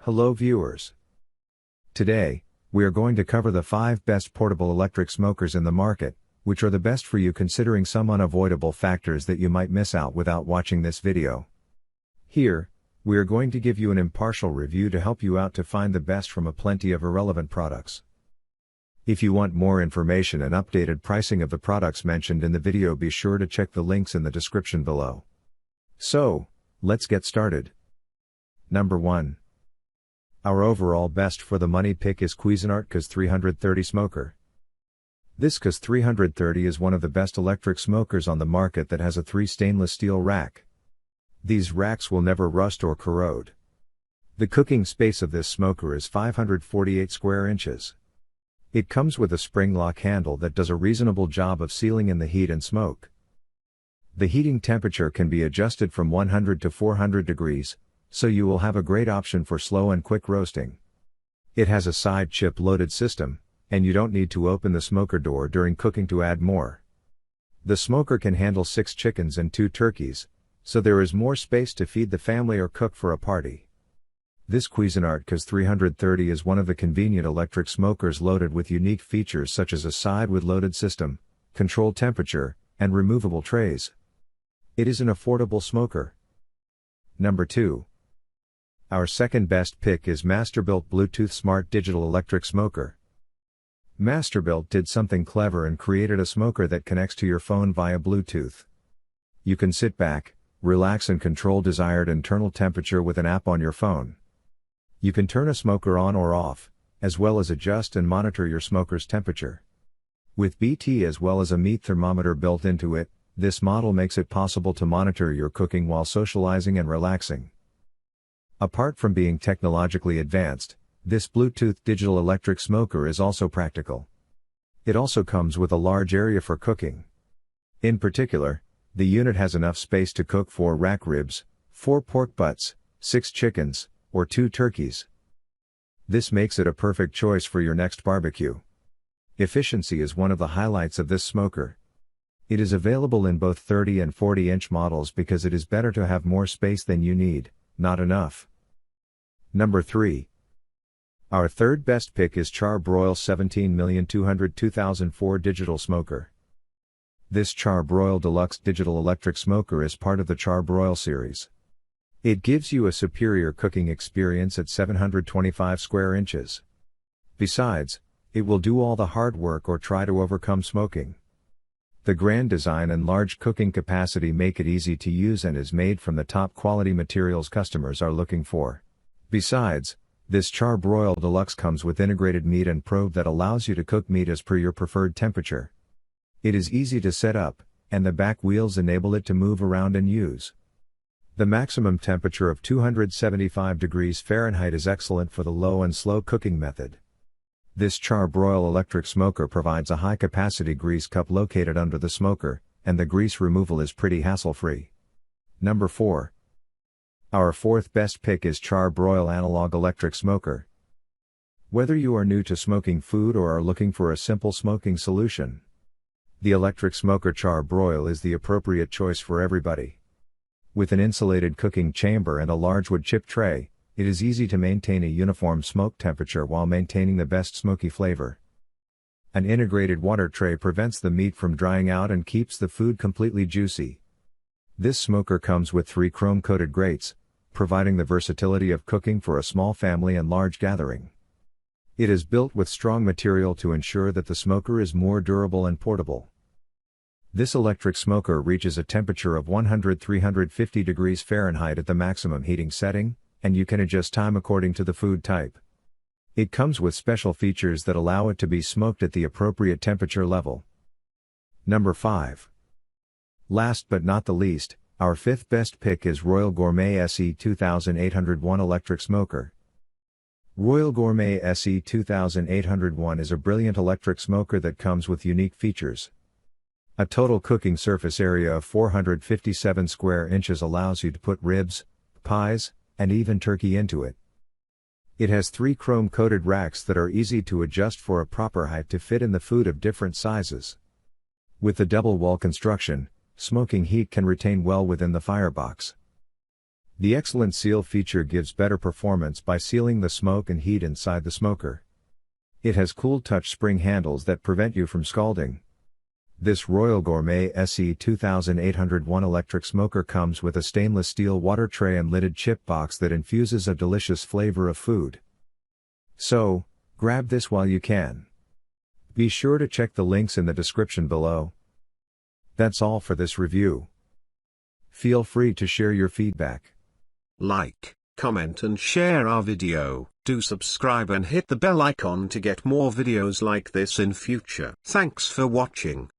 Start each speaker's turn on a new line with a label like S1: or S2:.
S1: Hello viewers. Today, we are going to cover the 5 best portable electric smokers in the market, which are the best for you considering some unavoidable factors that you might miss out without watching this video. Here, we are going to give you an impartial review to help you out to find the best from a plenty of irrelevant products. If you want more information and updated pricing of the products mentioned in the video, be sure to check the links in the description below. So, let's get started. Number 1. Our overall best for the money pick is CUISINART COS 330 smoker. This COS 330 is one of the best electric smokers on the market that has a 3 stainless steel rack. These racks will never rust or corrode. The cooking space of this smoker is 548 square inches. It comes with a spring lock handle that does a reasonable job of sealing in the heat and smoke. The heating temperature can be adjusted from 100 to 400 degrees, so you will have a great option for slow and quick roasting. It has a side chip loaded system, and you don't need to open the smoker door during cooking to add more. The smoker can handle 6 chickens and 2 turkeys, so there is more space to feed the family or cook for a party. This CUISINART COS 330 is one of the convenient electric smokers loaded with unique features such as a side with loaded system, control temperature, and removable trays. It is an affordable smoker. Number 2. Our second best pick is Masterbuilt Bluetooth Smart Digital Electric Smoker. Masterbuilt did something clever and created a smoker that connects to your phone via Bluetooth. You can sit back, relax and control desired internal temperature with an app on your phone. You can turn a smoker on or off, as well as adjust and monitor your smoker's temperature. With BT as well as a meat thermometer built into it, this model makes it possible to monitor your cooking while socializing and relaxing. Apart from being technologically advanced, this Bluetooth digital electric smoker is also practical. It also comes with a large area for cooking. In particular, the unit has enough space to cook 4 rack ribs, 4 pork butts, 6 chickens, or 2 turkeys. This makes it a perfect choice for your next barbecue. Efficiency is one of the highlights of this smoker. It is available in both 30 and 40-inch models because it is better to have more space than you need, not enough. Number 3. Our third best pick is Char-Broil 17202004 Digital Smoker. This Char-Broil Deluxe Digital Electric Smoker is part of the Char-Broil series. It gives you a superior cooking experience at 725 square inches. Besides, it will do all the hard work or try to overcome smoking. The grand design and large cooking capacity make it easy to use and is made from the top quality materials customers are looking for. Besides, this Char-Broil Deluxe comes with integrated meat and probe that allows you to cook meat as per your preferred temperature. It is easy to set up, and the back wheels enable it to move around and use. The maximum temperature of 275 degrees Fahrenheit is excellent for the low and slow cooking method. This Char-Broil electric smoker provides a high-capacity grease cup located under the smoker, and the grease removal is pretty hassle-free. Number 4. Our fourth best pick is Char-Broil Analog Electric Smoker. Whether you are new to smoking food or are looking for a simple smoking solution, the electric smoker Char-Broil is the appropriate choice for everybody. With an insulated cooking chamber and a large wood chip tray, it is easy to maintain a uniform smoke temperature while maintaining the best smoky flavor. An integrated water tray prevents the meat from drying out and keeps the food completely juicy. This smoker comes with 3 chrome-coated grates, providing the versatility of cooking for a small family and large gathering. It is built with strong material to ensure that the smoker is more durable and portable. This electric smoker reaches a temperature of 100–350 degrees Fahrenheit at the maximum heating setting, and you can adjust time according to the food type. It comes with special features that allow it to be smoked at the appropriate temperature level. Number 5. Last but not the least, our 5th best pick is Royal Gourmet SE 2801 Electric Smoker. Royal Gourmet SE 2801 is a brilliant electric smoker that comes with unique features. A total cooking surface area of 457 square inches allows you to put ribs, pies, and even turkey into it. It has 3 chrome-coated racks that are easy to adjust for a proper height to fit in the food of different sizes. With the double wall construction, smoking heat can retain well within the firebox. The excellent seal feature gives better performance by sealing the smoke and heat inside the smoker. It has cool touch spring handles that prevent you from scalding. This Royal Gourmet SE 2801 electric smoker comes with a stainless steel water tray and lidded chip box that infuses a delicious flavor of food. So, grab this while you can. Be sure to check the links in the description below. That's all for this review. Feel free to share your feedback.
S2: Like, comment and share our video. Do subscribe and hit the bell icon to get more videos like this in future. Thanks for watching.